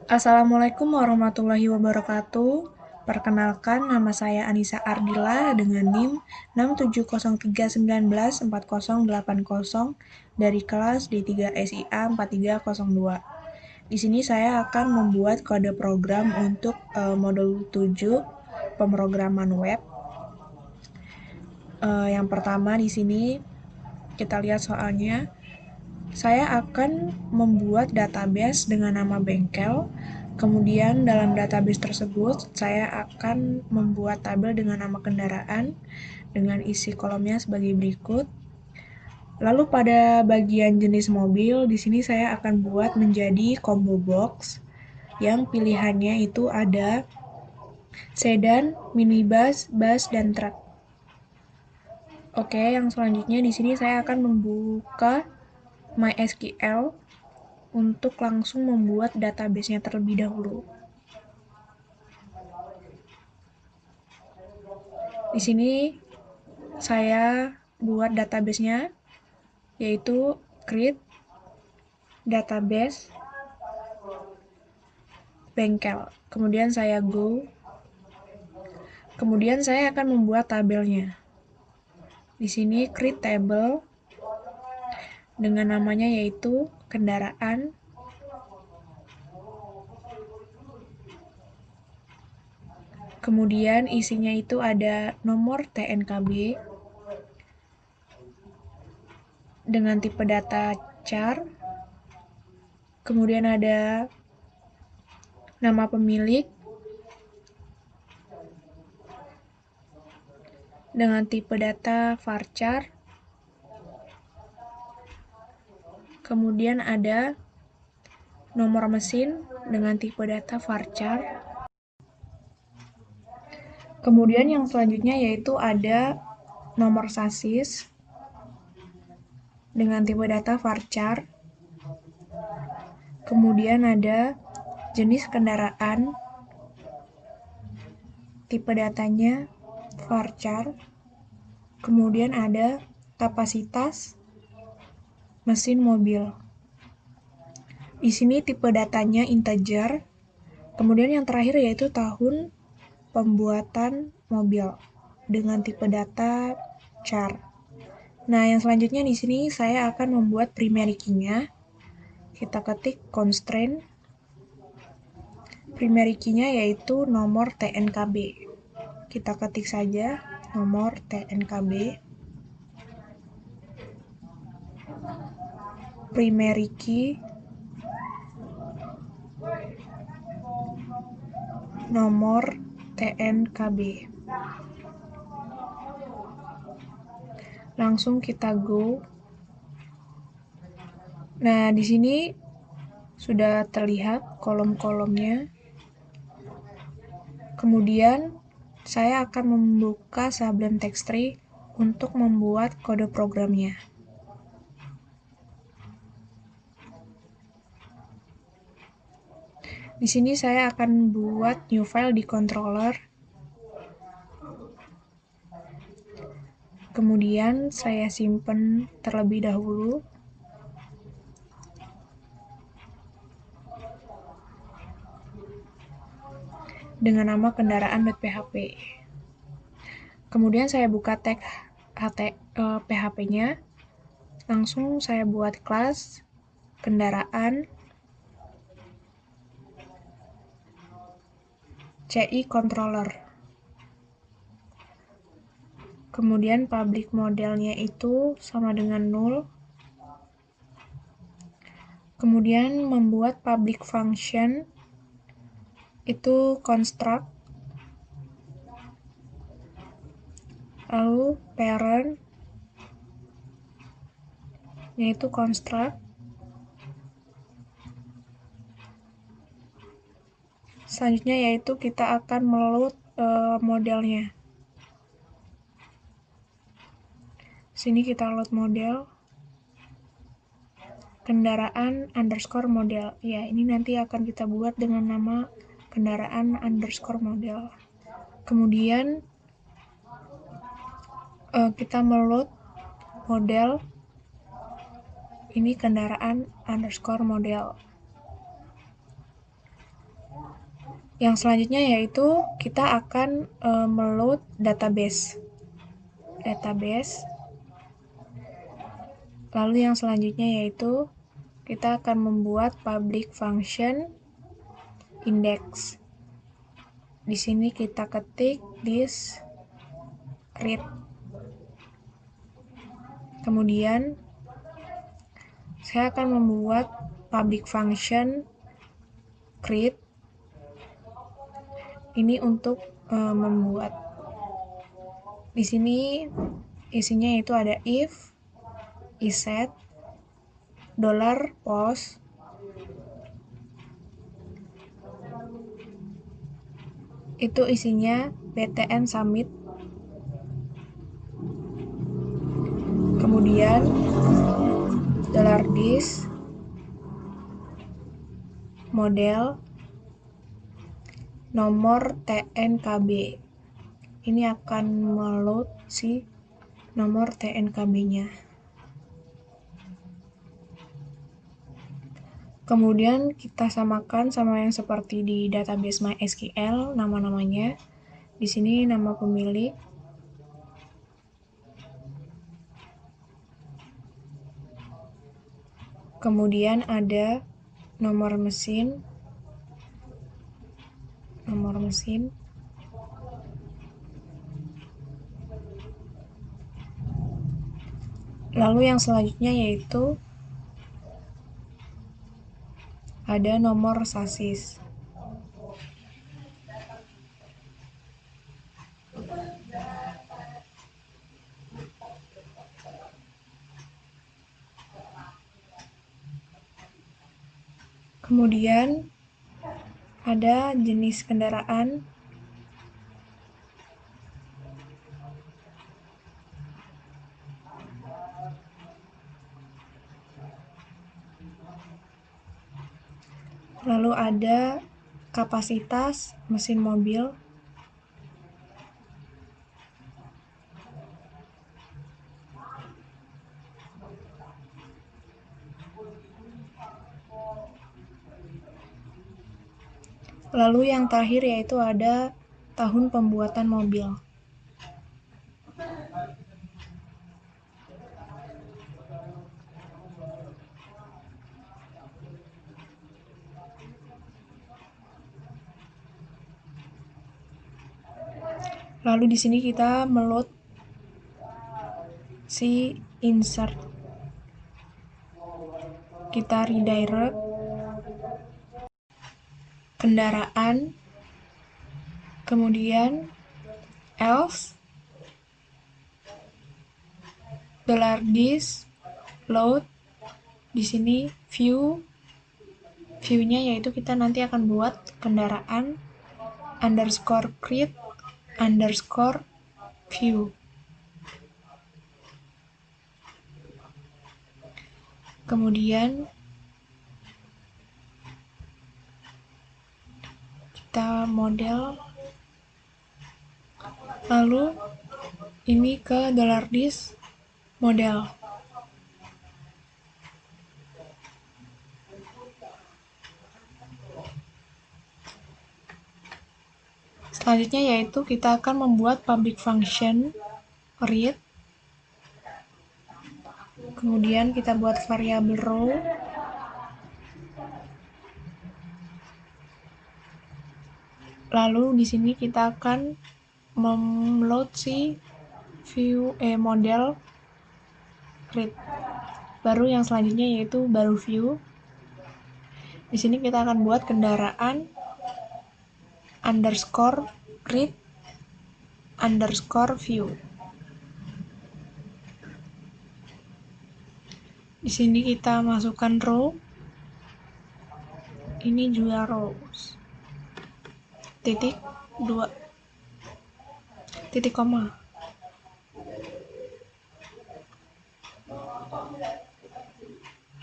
Assalamualaikum warahmatullahi wabarakatuh. Perkenalkan, nama saya Anissa Ardila dengan NIM 67039140080 dari kelas D3 SIA 4302. Di sini saya akan membuat kode program untuk modul 7 pemrograman web. Yang pertama di sini kita lihat soalnya. Saya akan membuat database dengan nama bengkel. Kemudian dalam database tersebut, saya akan membuat tabel dengan nama kendaraan dengan isi kolomnya sebagai berikut. Lalu pada bagian jenis mobil, di sini saya akan buat menjadi combo box yang pilihannya itu ada sedan, minibus, bus, dan truk. Oke, yang selanjutnya di sini saya akan membuka MySQL untuk langsung membuat database-nya terlebih dahulu. Di sini saya buat database-nya, yaitu create database bengkel. Kemudian saya go. Kemudian saya akan membuat tabelnya. Di sini create table dengan namanya yaitu kendaraan. Kemudian isinya itu ada nomor TNKB dengan tipe data char. Kemudian ada nama pemilik dengan tipe data varchar. Kemudian ada nomor mesin dengan tipe data varchar. Kemudian yang selanjutnya yaitu ada nomor sasis dengan tipe data varchar. Kemudian ada jenis kendaraan, tipe datanya varchar. Kemudian ada kapasitas mesin mobil. Di sini tipe datanya integer. Kemudian yang terakhir yaitu tahun pembuatan mobil dengan tipe data char. Nah, yang selanjutnya di sini saya akan membuat primary key-nya. Kita ketik constraint. Primary key-nya yaitu nomor TNKB. Kita ketik saja nomor TNKB. Primary key nomor TNKB. Langsung kita go. Nah, di sini sudah terlihat kolom-kolomnya. Kemudian saya akan membuka Sublime Text Tree untuk membuat kode programnya. Di sini saya akan buat new file di controller. Kemudian saya simpan terlebih dahulu. Dengan nama kendaraan.php. Kemudian saya buka tag PHP-nya. Langsung saya buat kelas kendaraan CI controller. Kemudian public modelnya itu sama dengan 0. Kemudian membuat public function itu construct. Lalu parent yaitu construct. Selanjutnya yaitu kita akan meload modelnya. Sini kita load model kendaraan underscore model. Ya, ini nanti akan kita buat dengan nama kendaraan underscore model. Kemudian kita meload model ini kendaraan underscore model. Yang selanjutnya yaitu kita akan meload database. Lalu yang selanjutnya yaitu kita akan membuat public function index. Di sini kita ketik this read. Kemudian saya akan membuat public function create. Ini untuk membuat. Di sini isinya itu ada if, iset, $post, itu isinya btn submit. Kemudian $this model nomor TNKB. Ini akan meload si nomor TNKB-nya. Kemudian kita samakan sama yang seperti di database MySQL, nama-namanya. Di sini nama pemilik. Kemudian ada nomor mesin. Lalu yang selanjutnya yaitu ada nomor sasis. Kemudian ada jenis kendaraan. Lalu ada kapasitas mesin mobil. Lalu yang terakhir yaitu ada tahun pembuatan mobil. Lalu di sini kita meload si insert. Kita redirect kendaraan, kemudian else $this load. Di sini view-nya yaitu kita nanti akan buat kendaraan _create _view. Kemudian kita model, lalu ini ke $this model. Selanjutnya yaitu kita akan membuat public function read. Kemudian kita buat variabel row. Lalu di sini kita akan memload si model read. Baru yang selanjutnya yaitu baru view. Di sini kita akan buat kendaraan _read _view. Di sini kita masukkan row. Ini juga rows. Titik 2 titik koma.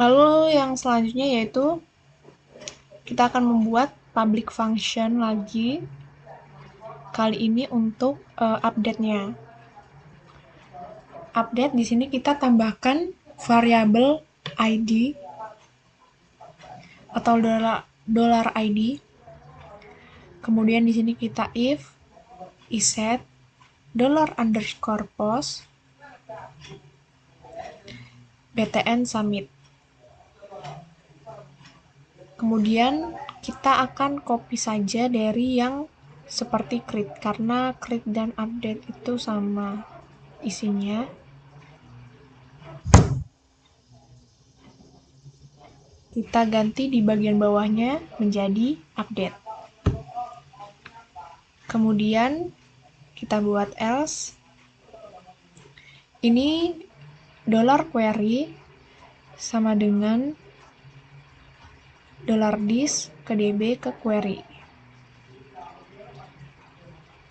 Lalu yang selanjutnya yaitu kita akan membuat public function lagi, kali ini untuk update-nya. Update di sini kita tambahkan variabel ID atau $ID. Kemudian di sini kita if iset $_post btn submit. Kemudian kita akan copy saja dari yang seperti create, karena create dan update itu sama isinya. Kita ganti di bagian bawahnya menjadi update. Kemudian kita buat else. Ini $query sama dengan $dis ke db ke query.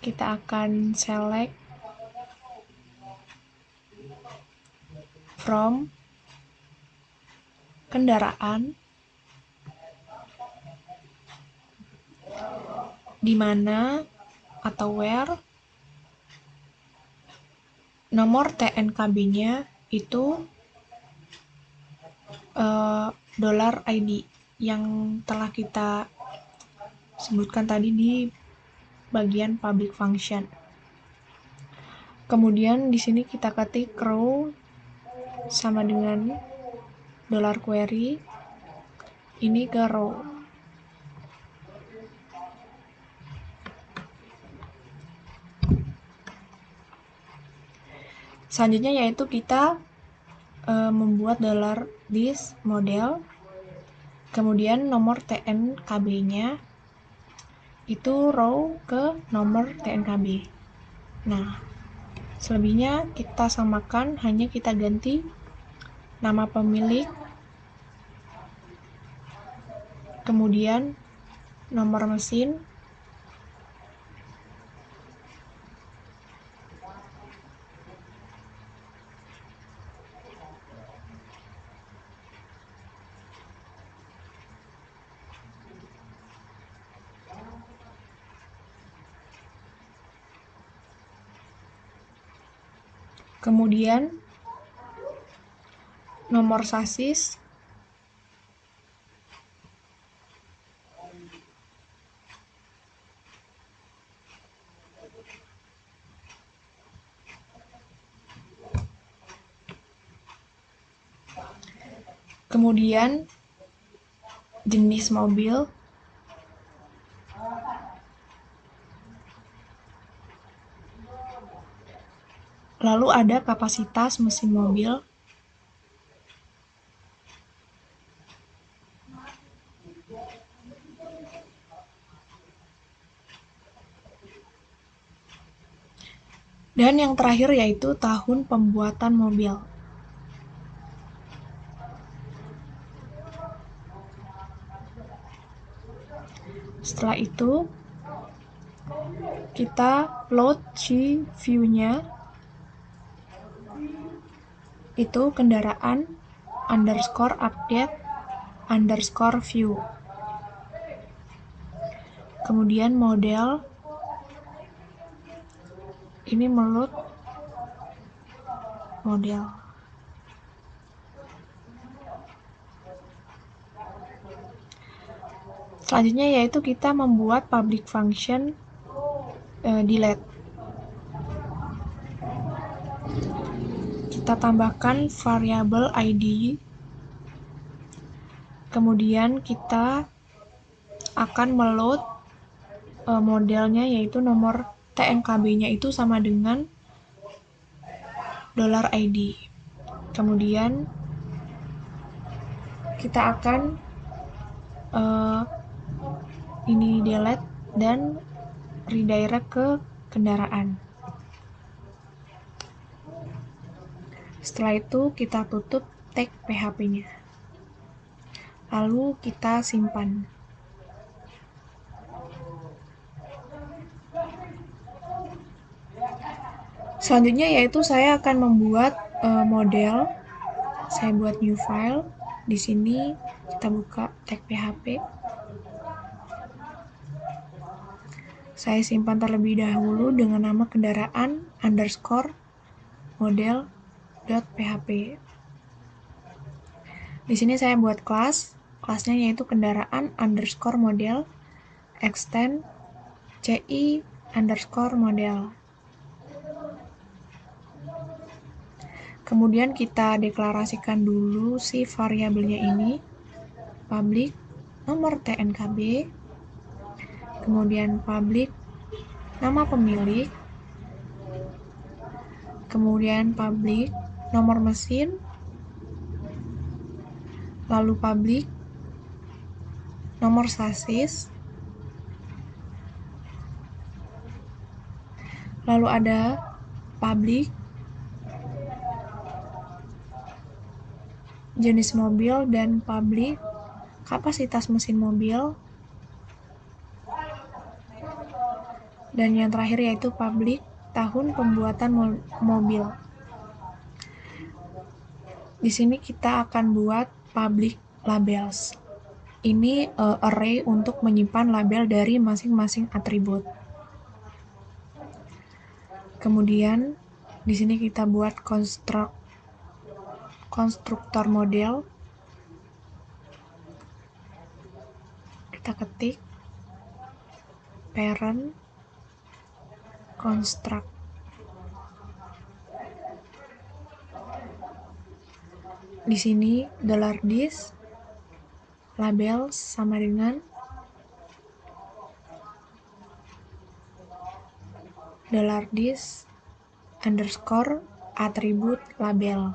Kita akan select from kendaraan, di mana atau where nomor TNKB-nya itu $ID yang telah kita sebutkan tadi di bagian public function. Kemudian di sini kita ketik row sama dengan $query ini ke row. Selanjutnya yaitu kita membuat $dis model, kemudian nomor TNKB-nya itu row ke nomor TNKB. Nah, selebihnya kita samakan, hanya kita ganti nama pemilik, kemudian nomor mesin, kemudian nomor sasis, kemudian jenis mobil, lalu ada kapasitas mesin mobil, dan yang terakhir yaitu tahun pembuatan mobil. Setelah itu kita load si view-nya, itu kendaraan _update _view. Kemudian model ini meload model. Selanjutnya yaitu kita membuat public function delete. Kita tambahkan variabel ID, kemudian kita akan meload modelnya, yaitu nomor TNKB-nya itu sama dengan $ID. Kemudian kita akan ini delete dan redirect ke kendaraan. Setelah itu kita tutup tag PHP-nya. Lalu kita simpan. Selanjutnya yaitu saya akan membuat model. Saya buat new file. Di sini kita buka tag PHP. Saya simpan terlebih dahulu dengan nama kendaraan _model.php. Di sini saya buat kelasnya yaitu kendaraan _model extend CI_model. Kemudian kita deklarasikan dulu si variabelnya ini, public nomor TNKB, kemudian public nama pemilik, kemudian public nomor mesin, lalu public nomor sasis, lalu ada public jenis mobil dan public kapasitas mesin mobil, dan yang terakhir yaitu public tahun pembuatan mobil. Di sini kita akan buat public labels. Ini array untuk menyimpan label dari masing-masing atribut. Kemudian di sini kita buat konstruktor model. Kita ketik parent construct. Di sini $this label sama dengan $this underscore atribut label.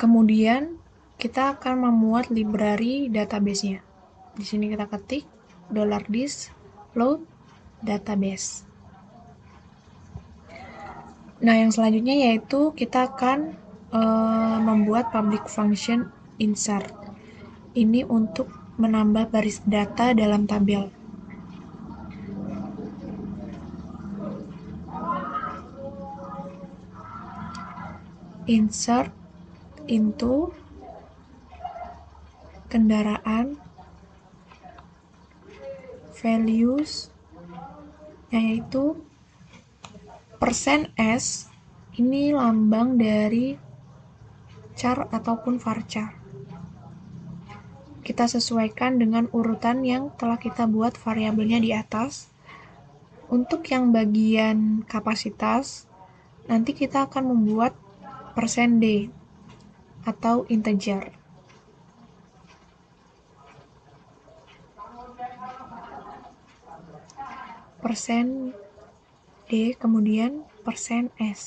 Kemudian kita akan memuat library database-nya. Di sini kita ketik $this load database. Nah, yang selanjutnya yaitu kita akan membuat public function insert. Ini untuk menambah baris data dalam tabel. Insert into kendaraan values, yaitu %s ini lambang dari char ataupun varchar. Kita sesuaikan dengan urutan yang telah kita buat variabelnya di atas. Untuk yang bagian kapasitas, nanti kita akan membuat %d atau integer. %d kemudian %s.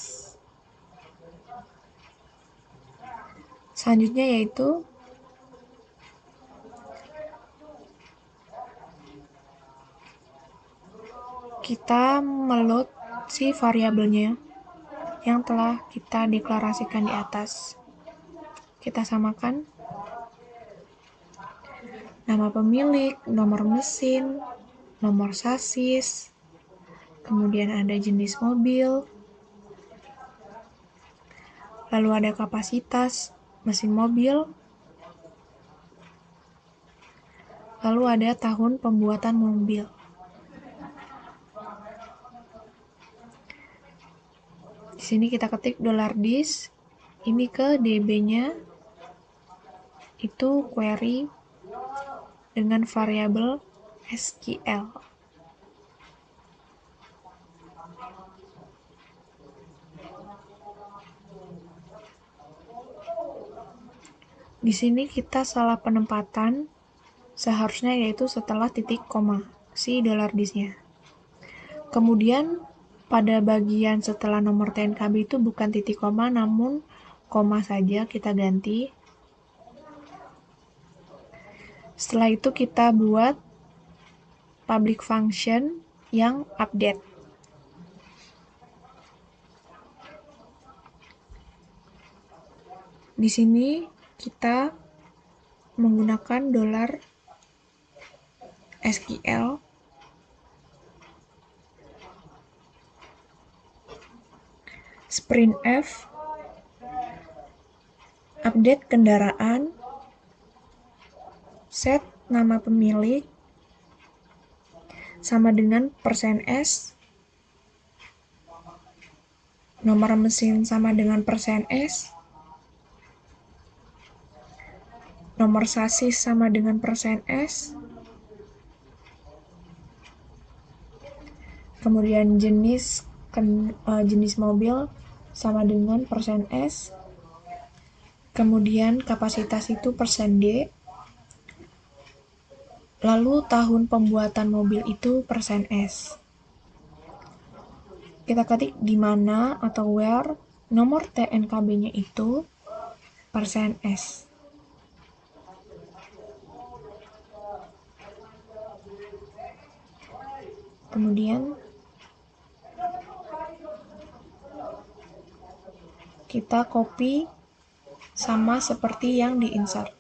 Selanjutnya yaitu kita meload si variabelnya yang telah kita deklarasikan di atas. Kita samakan nama pemilik, nomor mesin, nomor sasis, kemudian ada jenis mobil, lalu ada kapasitas mesin mobil, lalu ada tahun pembuatan mobil. Di sini kita ketik $this, ini ke db-nya, itu query dengan variabel SQL. Di sini kita salah penempatan, seharusnya yaitu setelah titik koma, si $this-nya. Kemudian pada bagian setelah nomor TNKB itu bukan titik koma, namun koma saja kita ganti. Setelah itu kita buat public function yang update. Di sini kita menggunakan $SQL sprintf update kendaraan, set nama pemilik sama dengan %s Nomor mesin sama dengan persen S. Nomor sasis sama dengan persen S. Kemudian jenis mobil sama dengan persen S. Kemudian kapasitas itu persen D. Lalu tahun pembuatan mobil itu persen S. Kita ketik di mana atau where nomor TNKB-nya itu persen S. Kemudian kita copy sama seperti yang di-insert.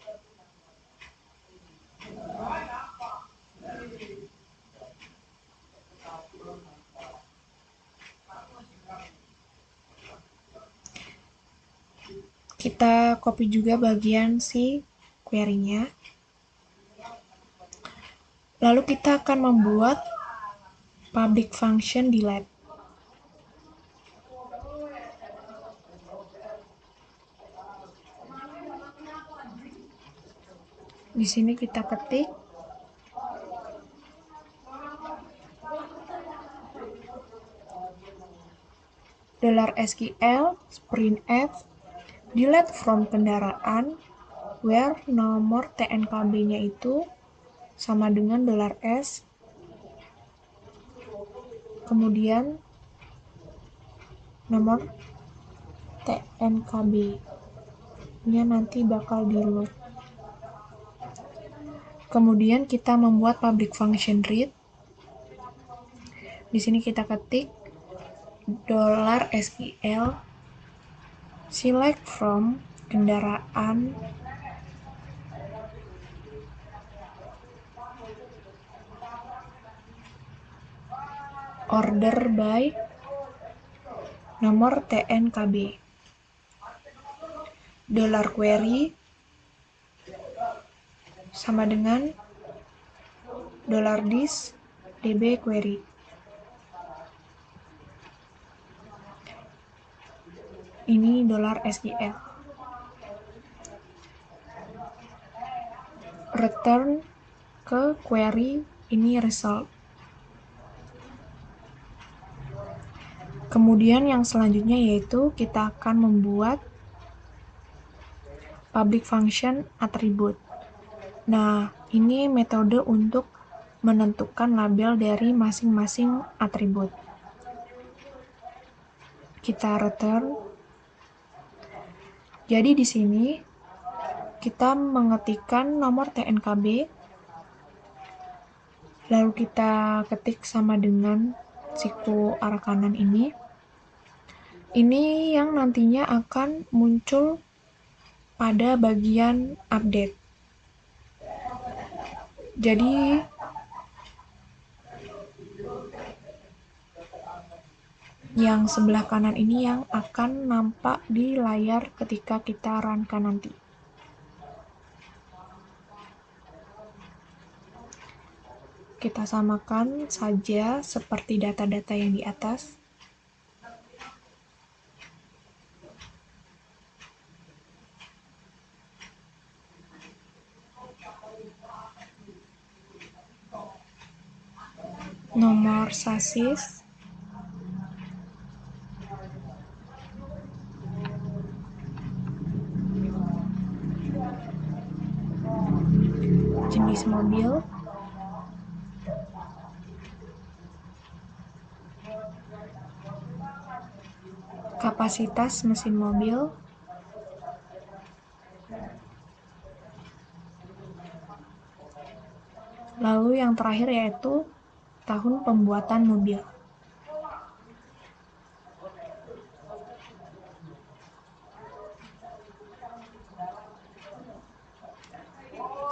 Kita copy juga bagian si query-nya. Lalu kita akan membuat public function delete. Di sini kita ketik $SQL printf delete from kendaraan where nomor TNKB-nya itu sama dengan $S. Kemudian nomor TNKB-nya nanti bakal di load. Kemudian kita membuat public function read. Di sini kita ketik $SQL select from kendaraan order by nomor TNKB. $query sama dengan $dis db query. Ini $SQL. Return ke query ini result. Kemudian yang selanjutnya yaitu kita akan membuat public function attribute. Nah, ini metode untuk menentukan label dari masing-masing atribut. Kita return. Jadi di sini kita mengetikkan nomor TNKB, lalu kita ketik sama dengan siku arah kanan ini. Ini yang nantinya akan muncul pada bagian update. Jadi yang sebelah kanan ini yang akan nampak di layar ketika kita run-kan nanti. Kita samakan saja seperti data-data yang di atas. Nomor sasis, jenis mobil, kapasitas mesin mobil, lalu yang terakhir yaitu tahun pembuatan mobil.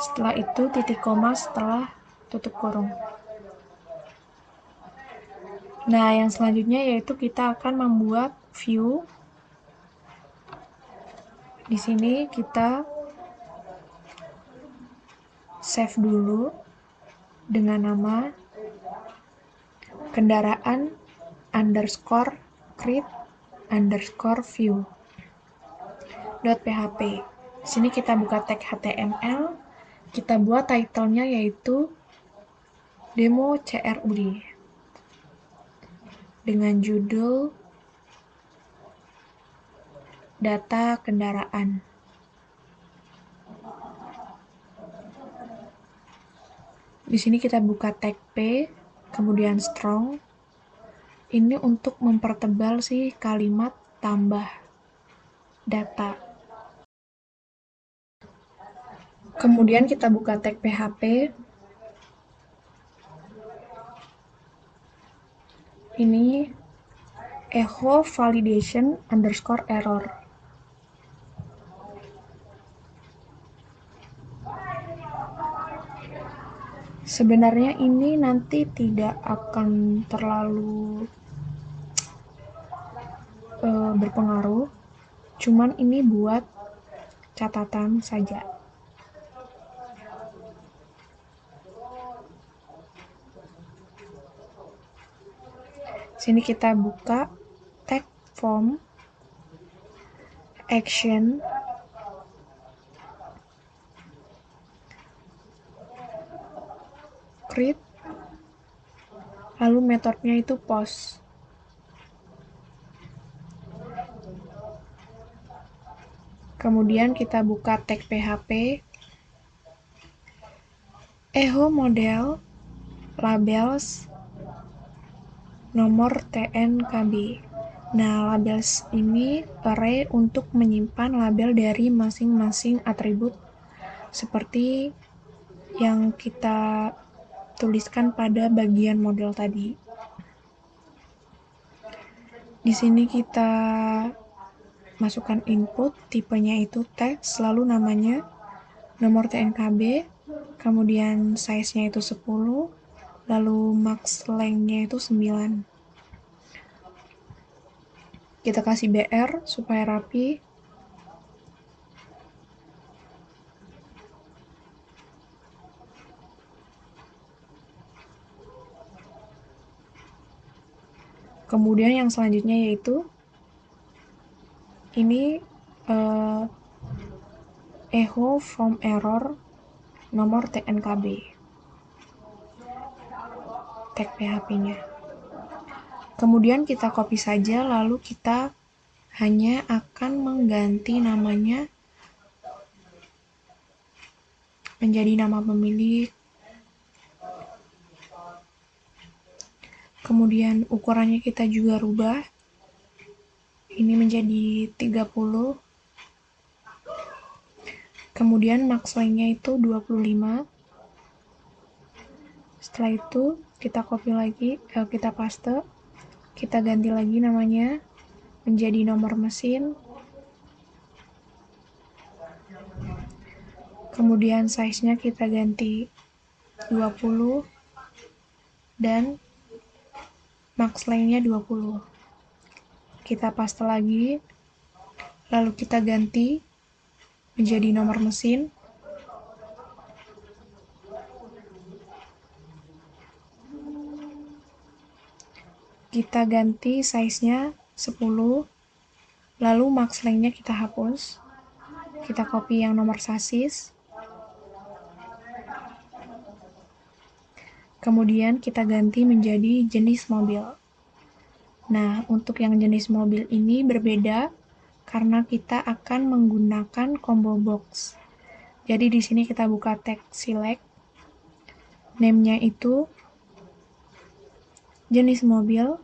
Setelah itu titik koma setelah tutup kurung. Nah, yang selanjutnya yaitu kita akan membuat view. Di sini kita save dulu dengan nama kendaraan underscore create _view .php. Di sini kita buka tag HTML, kita buat title-nya yaitu demo CRUD dengan judul data kendaraan. Di sini kita buka tag P, kemudian strong. Ini untuk mempertebal si kalimat tambah data. Kemudian kita buka tag PHP. Ini echo validation _error. Sebenarnya ini nanti tidak akan terlalu berpengaruh, cuman ini buat catatan saja. Sini kita buka tag form, action, create, lalu metodenya itu post. Kemudian kita buka tag PHP, echo model, labels, nomor TNKB. Nah, labels ini array untuk menyimpan label dari masing-masing atribut seperti yang kita tuliskan pada bagian model tadi. Di sini kita masukkan input, tipenya itu teks, lalu namanya, nomor TNKB, kemudian size-nya itu 10, lalu max length-nya itu 9. Kita kasih BR supaya rapi. Kemudian yang selanjutnya yaitu ini echo from error nomor TNKB, tag PHP-nya. Kemudian kita copy saja, lalu kita hanya akan mengganti namanya menjadi nama pemilik. Kemudian ukurannya kita juga rubah. Ini menjadi 30. Kemudian max length-nya itu 25. Setelah itu kita copy lagi, kita paste. Kita ganti lagi namanya menjadi nomor mesin. Kemudian size-nya kita ganti 20 dan max length-nya 20. Kita paste lagi, lalu kita ganti menjadi nomor mesin. Kita ganti size-nya 10, lalu max length-nya kita hapus. Kita copy yang nomor sasis. Kemudian kita ganti menjadi jenis mobil. Nah, untuk yang jenis mobil ini berbeda karena kita akan menggunakan combo box. Jadi di sini kita buka tag select, name-nya itu jenis mobil,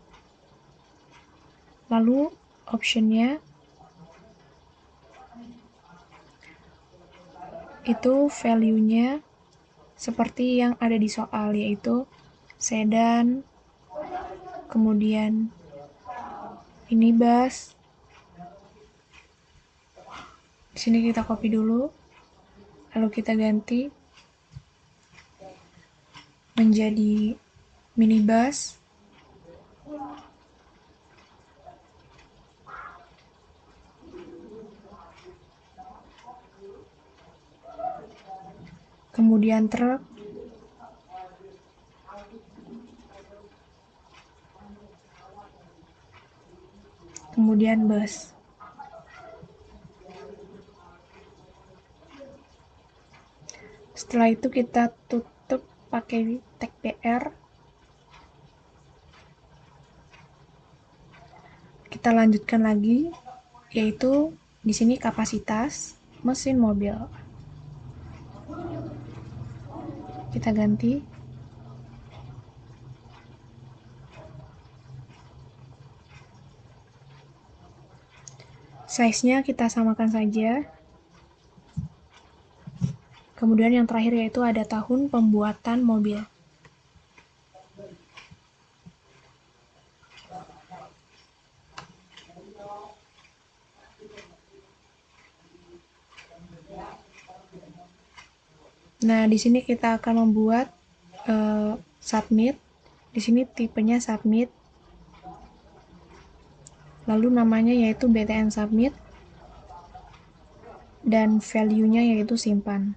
lalu option-nya itu value-nya seperti yang ada di soal, yaitu sedan, kemudian minibus. Di sini kita copy dulu, lalu kita ganti menjadi minibus. Kemudian truk, kemudian kemudian bus. Setelah itu kita tutup pakai tag PR. Kita lanjutkan lagi, yaitu di sini kapasitas mesin mobil. Kita ganti. Size-nya kita samakan saja. Kemudian yang terakhir yaitu ada tahun pembuatan mobil. Nah, di sini kita akan membuat submit. Di sini tipenya submit. Lalu namanya yaitu BTN submit. Dan value-nya yaitu simpan.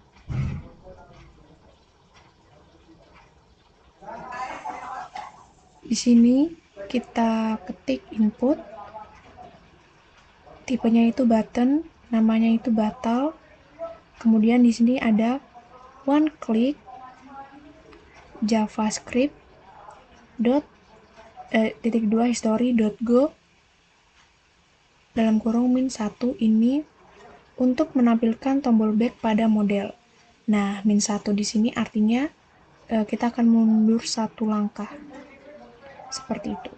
Di sini kita ketik input, tipenya itu button, namanya itu batal. Kemudian di sini ada one click javascript history.go dalam kurung -1 ini untuk menampilkan tombol back pada model. Nah, -1 di sini artinya kita akan mundur satu langkah. Seperti itu.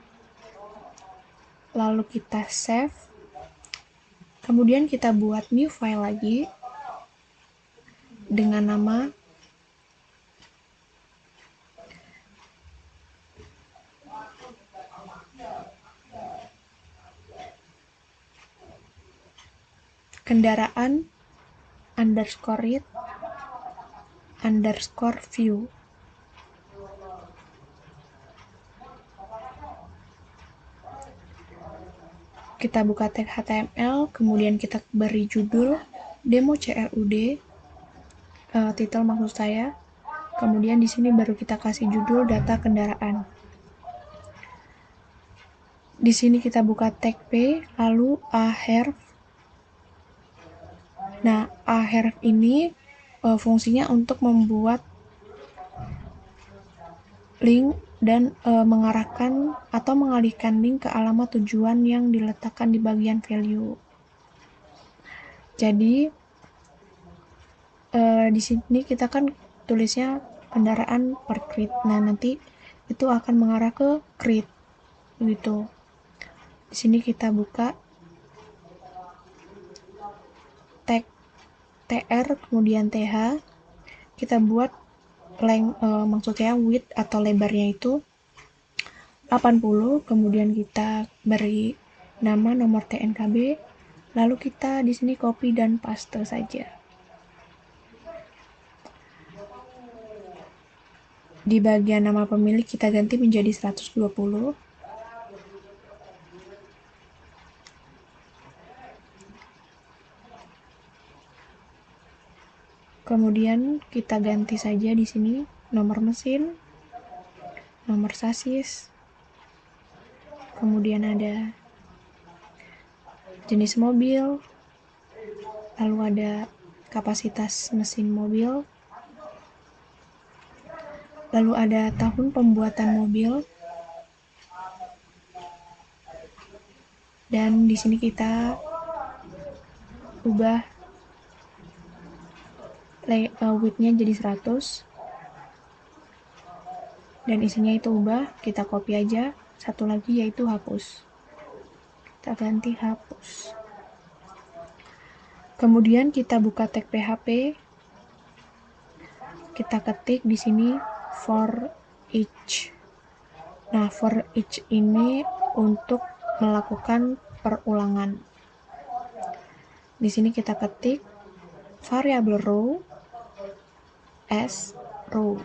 Lalu kita save. Kemudian kita buat new file lagi dengan nama kendaraan _read _view. Kita buka tag HTML, kemudian kita beri judul demo CLUD, titel maksud saya. Kemudian di sini baru kita kasih judul data kendaraan. Di sini kita buka tag P, lalu ahref. Nah, ahref ini fungsinya untuk membuat link dan mengarahkan atau mengalihkan link ke alamat tujuan yang diletakkan di bagian value. Jadi di sini kita kan tulisnya kendaraan per create. Nah, nanti itu akan mengarah ke create begitu. Di sini kita buka tag tr kemudian th. Kita buat maksudnya width atau lebarnya itu 80, kemudian kita beri nama nomor TNKB, lalu kita di sini copy dan paste saja. Di bagian nama pemilik kita ganti menjadi 120. Kemudian kita ganti saja di sini nomor mesin, nomor sasis, kemudian ada jenis mobil, lalu ada kapasitas mesin mobil, lalu ada tahun pembuatan mobil, dan di sini kita ubah width-nya jadi 100 dan isinya itu ubah, kita copy aja. Satu lagi yaitu hapus, kita ganti hapus. Kemudian kita buka tag PHP, kita ketik di sini for each. Nah, for each ini untuk melakukan perulangan. Di sini kita ketik variabel row as row.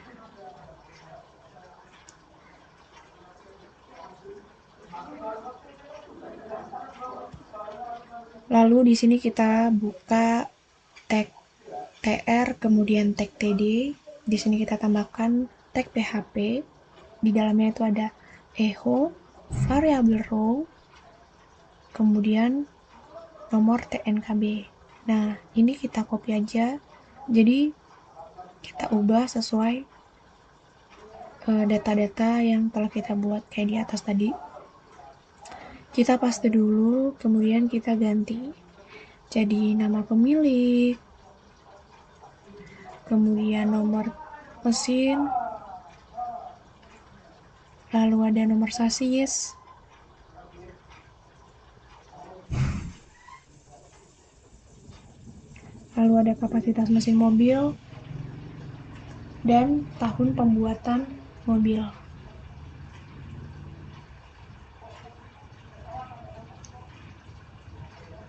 Lalu di sini kita buka tag tr kemudian tag td. Di sini kita tambahkan tag php. Di dalamnya itu ada echo variabel row kemudian nomor TNKB. Nah, ini kita copy aja, jadi kita ubah sesuai data-data yang telah kita buat kayak di atas tadi. Kita paste dulu, kemudian kita ganti jadi nama pemilik, kemudian nomor mesin, lalu ada nomor sasis, lalu ada kapasitas mesin mobil, dan tahun pembuatan mobil.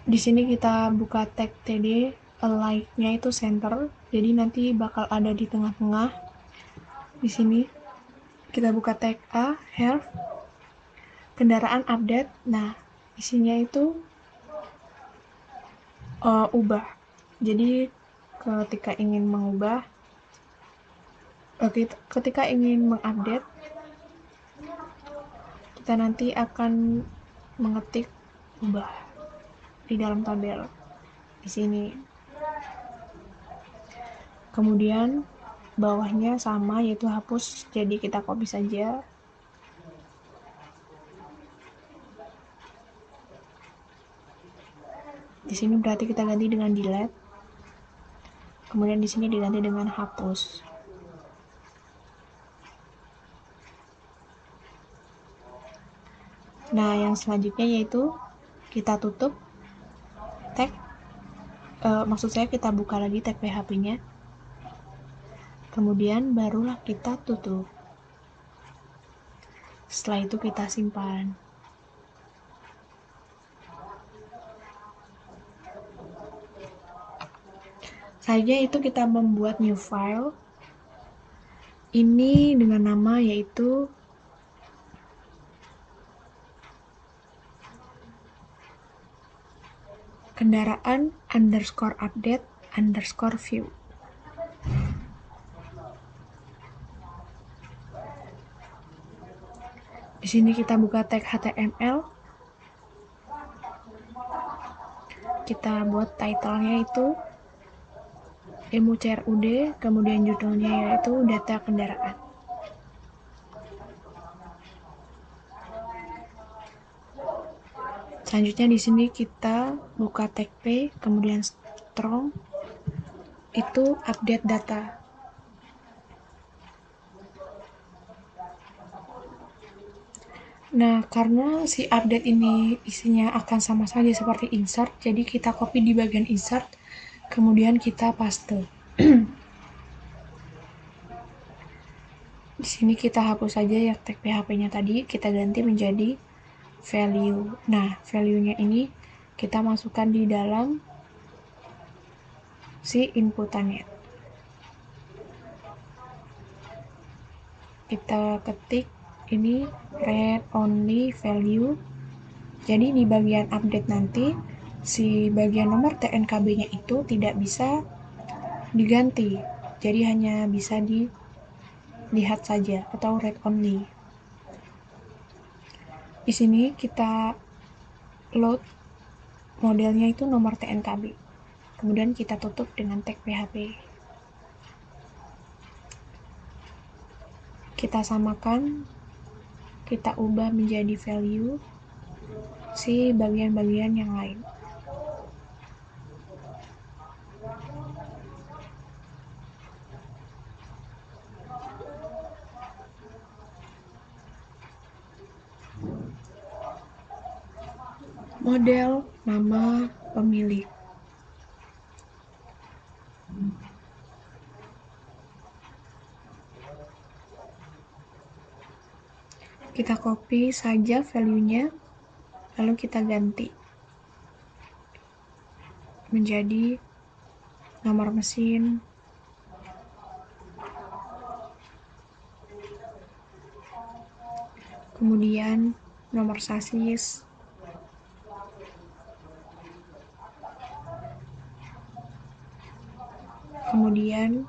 Di sini kita buka tag TD, align-nya itu center, jadi nanti bakal ada di tengah-tengah. Di sini kita buka tag A, health, kendaraan update. Nah, isinya itu ubah. Jadi ketika ingin mengubah, ketika ingin mengupdate, kita nanti akan mengetik ubah di dalam tabel di sini. Kemudian bawahnya sama, yaitu hapus, jadi kita copy saja. Di sini berarti kita ganti dengan delete. Kemudian di sini diganti dengan hapus. Nah, yang selanjutnya yaitu kita tutup tag, maksud saya kita buka lagi tag PHP-nya. Kemudian barulah kita tutup. Setelah itu kita simpan. Selanjutnya itu kita membuat new file. Ini dengan nama yaitu kendaraan _update_view. Di sini kita buka tag HTML. Kita buat title-nya itu MUCRUD, kemudian judulnya yaitu data kendaraan. Selanjutnya di sini kita buka tag P, kemudian strong, itu update data. Nah, karena si update ini isinya akan sama saja seperti insert, jadi kita copy di bagian insert, kemudian kita paste. Di sini kita hapus saja ya tag PHP-nya tadi, kita ganti menjadi value. Nah, value-nya ini kita masukkan di dalam si inputannya. Kita ketik ini read only value. Jadi di bagian update nanti si bagian nomor TNKB-nya itu tidak bisa diganti. Jadi hanya bisa dilihat saja atau read only. Di sini kita load modelnya itu nomor TNKB. Kemudian kita tutup dengan tag PHP. Kita samakan, kita ubah menjadi value si bagian-bagian yang lain. Model nama pemilik. Kita copy saja value-nya, lalu kita ganti menjadi nomor mesin, kemudian nomor sasis, kemudian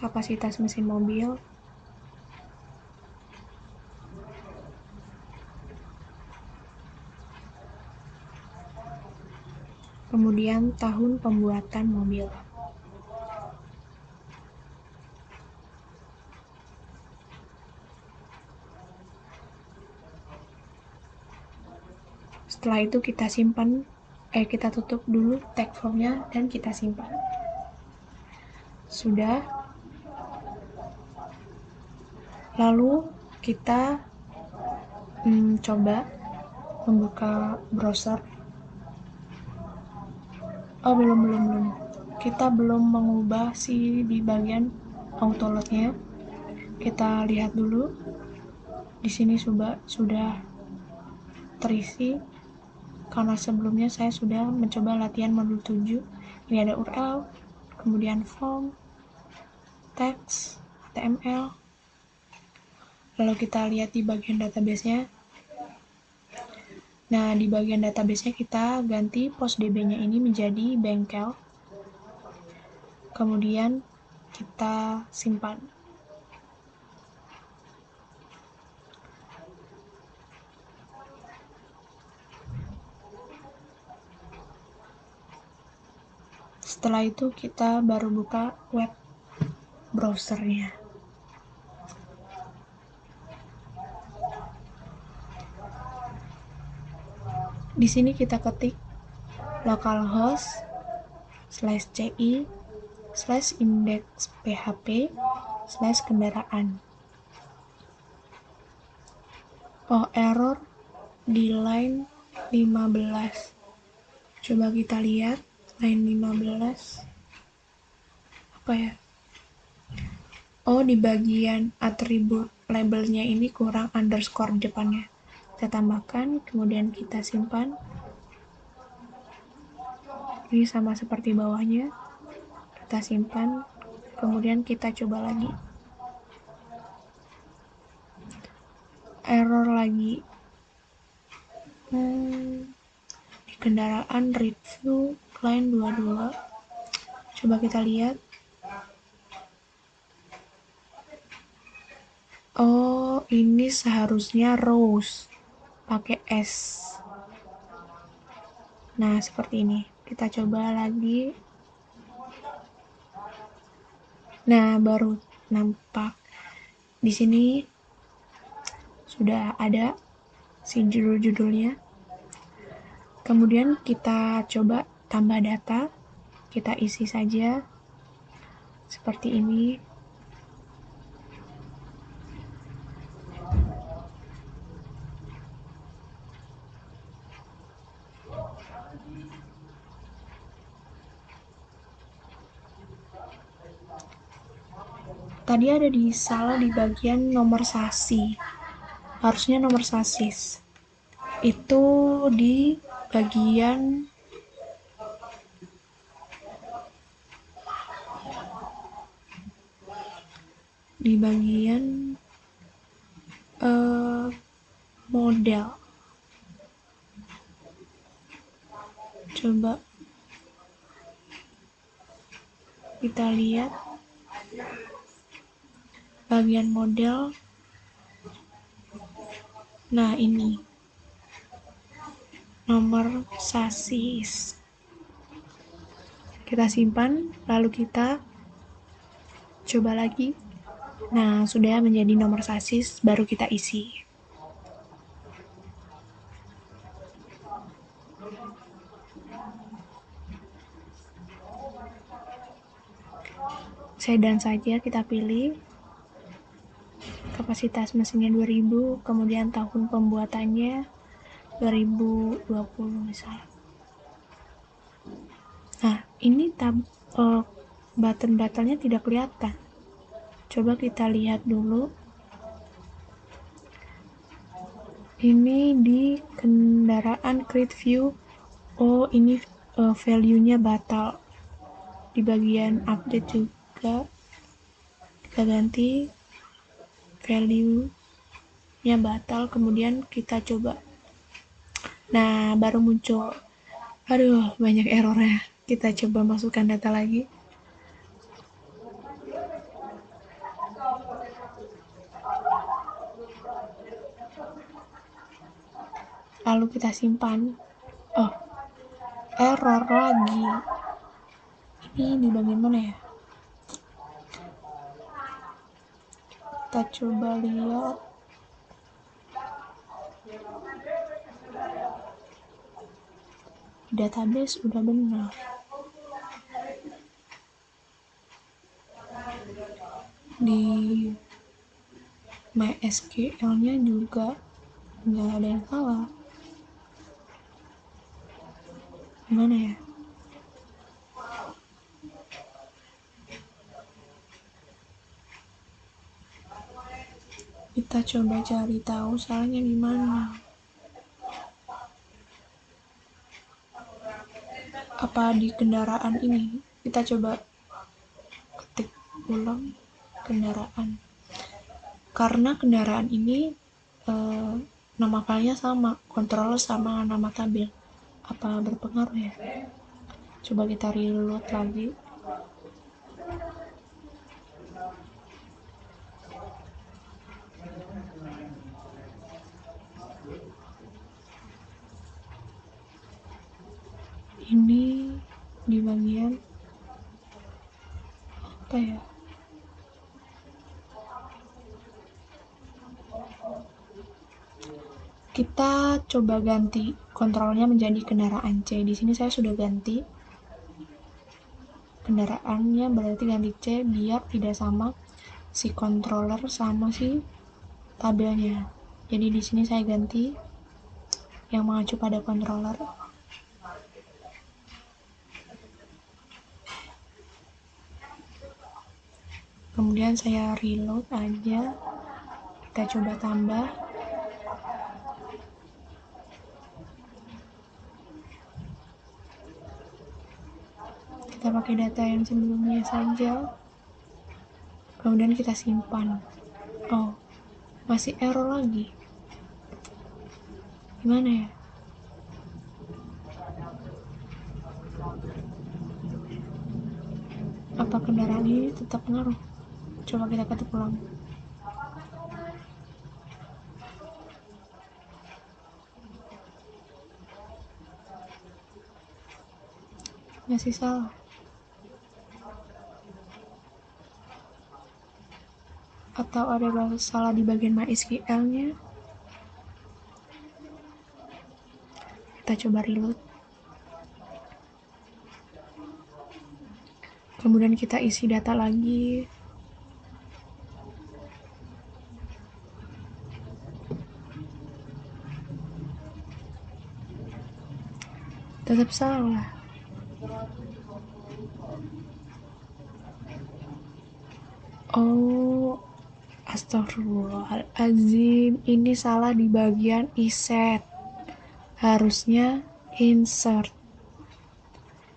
kapasitas mesin mobil, kemudian tahun pembuatan mobil. Setelah itu kita simpan, kita tutup dulu tag formnya dan kita simpan. Sudah. Lalu kita coba membuka browser. Oh, belum. Kita belum mengubah di bagian autoload-nya. Kita lihat dulu. Di sini sudah terisi karena sebelumnya saya sudah mencoba latihan modul 7. Ini ada URL, kemudian form, teks, HTML. Lalu kita lihat di bagian database-nya. Nah, di bagian database-nya kita ganti PostDB-nya ini menjadi bengkel. Kemudian kita simpan. Setelah itu kita baru buka web browsernya. Di sini kita ketik localhost /ci/index.php/kendaraan. Oh, error di line 15. Coba kita lihat line 15. Apa ya? Oh, di bagian atribut labelnya ini kurang underscore depannya. Kita tambahkan, kemudian kita simpan. Ini sama seperti bawahnya. Kita simpan, kemudian kita coba lagi. Error lagi. Di kendaraan review line 22. Coba kita lihat. Oh, ini seharusnya rose pakai S. Nah, seperti ini. Kita coba lagi. Nah, baru nampak. Di sini sudah ada si judul-judulnya. Kemudian kita coba tambah data. Kita isi saja seperti ini. Tadi ada salah di bagian nomor sasi. Harusnya nomor sasis. Itu di bagian model. Coba kita lihat bagian model. Nah, ini nomor sasis. Kita simpan, lalu kita coba lagi. Nah, sudah menjadi nomor sasis, baru kita isi. Sedan saja kita pilih. Kapasitas mesinnya 2000, kemudian tahun pembuatannya 2020 misalnya. Nah, ini button-buttonnya tidak kelihatan. Coba kita lihat dulu. Ini di kendaraan create view. Oh, ini value-nya batal. Di bagian update juga kita ganti value-nya batal, kemudian kita coba. Nah, baru muncul. Aduh, banyak errornya. Kita coba masukkan data lagi. Lalu kita simpan. Oh, error lagi. Ini di bagian mana ya? Kita coba lihat. Database udah benar. Di MySQL-nya juga nggak ada yang salah. Gimana ya? Kita coba cari tahu salahnya di mana. Apa di kendaraan ini? Kita coba ketik ulang kendaraan. Karena kendaraan ini nama filenya sama, controller sama nama tabel. Apa berpengaruh ya? Coba kita reload lagi. Ini di bagian apa ya? Kita coba ganti kontrolnya menjadi kendaraan C. Di sini saya sudah ganti kendaraannya, berarti ganti C biar tidak sama si controller sama si tabelnya. Jadi di sini saya ganti yang mengacu pada controller. Kemudian saya reload aja. Kita coba tambah. Kita pakai data yang sebelumnya saja. Kemudian kita simpan. Oh, masih error lagi. Gimana ya? Apa kendaraan ini tetap ngaruh? Coba kita ketik ulang. Masih salah. Atau ada salah di bagian MySQL-nya. Kita coba reload. Kemudian kita isi data lagi. Tetap salah. Oh, astagfirullahaladzim. Ini salah di bagian iset. Harusnya insert.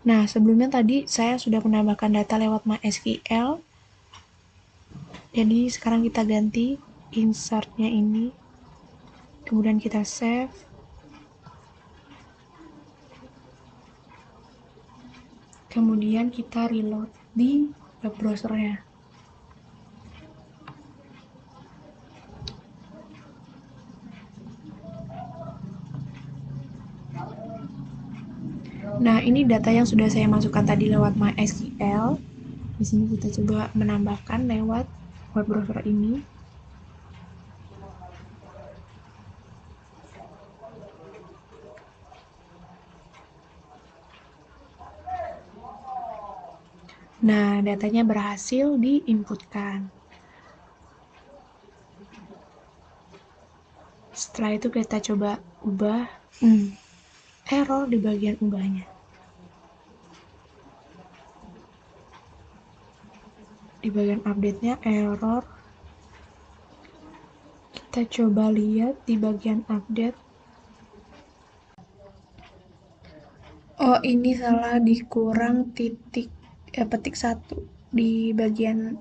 Nah, sebelumnya tadi saya sudah menambahkan data lewat MySQL. Jadi sekarang kita ganti insertnya ini. Kemudian kita save. Kemudian kita reload di web browsernya. Nah, ini data yang sudah saya masukkan tadi lewat MySQL. Di sini kita coba menambahkan lewat web browser ini. Nah, datanya berhasil diinputkan. Setelah itu kita coba ubah. Error di bagian ubahnya. Di bagian update-nya error. Kita coba lihat di bagian update. Oh, ini salah dikurang petik 1 di bagian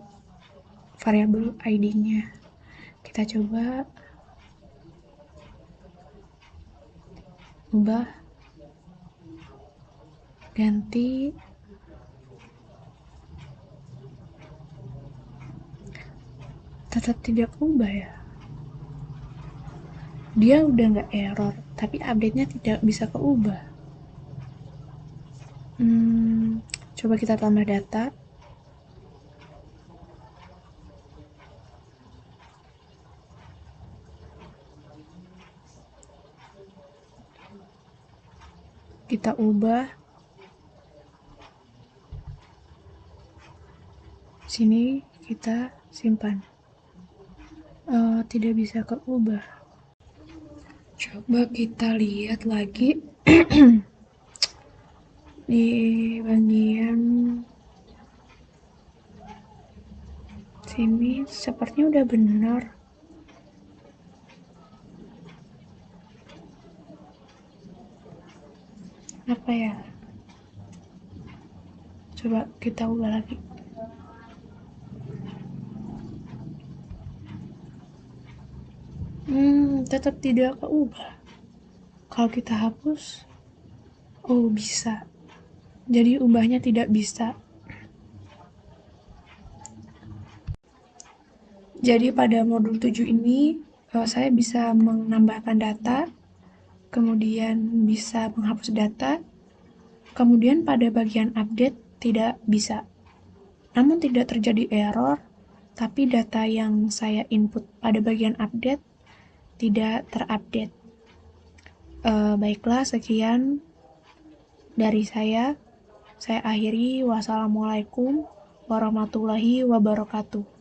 variabel ID-nya. Kita coba ubah, ganti, tetap tidak ubah ya. Dia udah nggak error, tapi update-nya tidak bisa keubah. Coba kita tambah data. Kita ubah. Sini kita simpan. Tidak bisa keubah. Coba kita lihat lagi di bagian sini sepertinya udah benar. Apa ya? Coba kita ubah lagi. Tetap tidak keubah. Kalau kita hapus, oh bisa. Jadi ubahnya tidak bisa. Jadi pada modul 7 ini saya bisa menambahkan data, kemudian bisa menghapus data, kemudian pada bagian update tidak bisa. Namun tidak terjadi error, tapi data yang saya input pada bagian update tidak terupdate. Baiklah, sekian dari saya. Saya akhiri. Wassalamualaikum warahmatullahi wabarakatuh.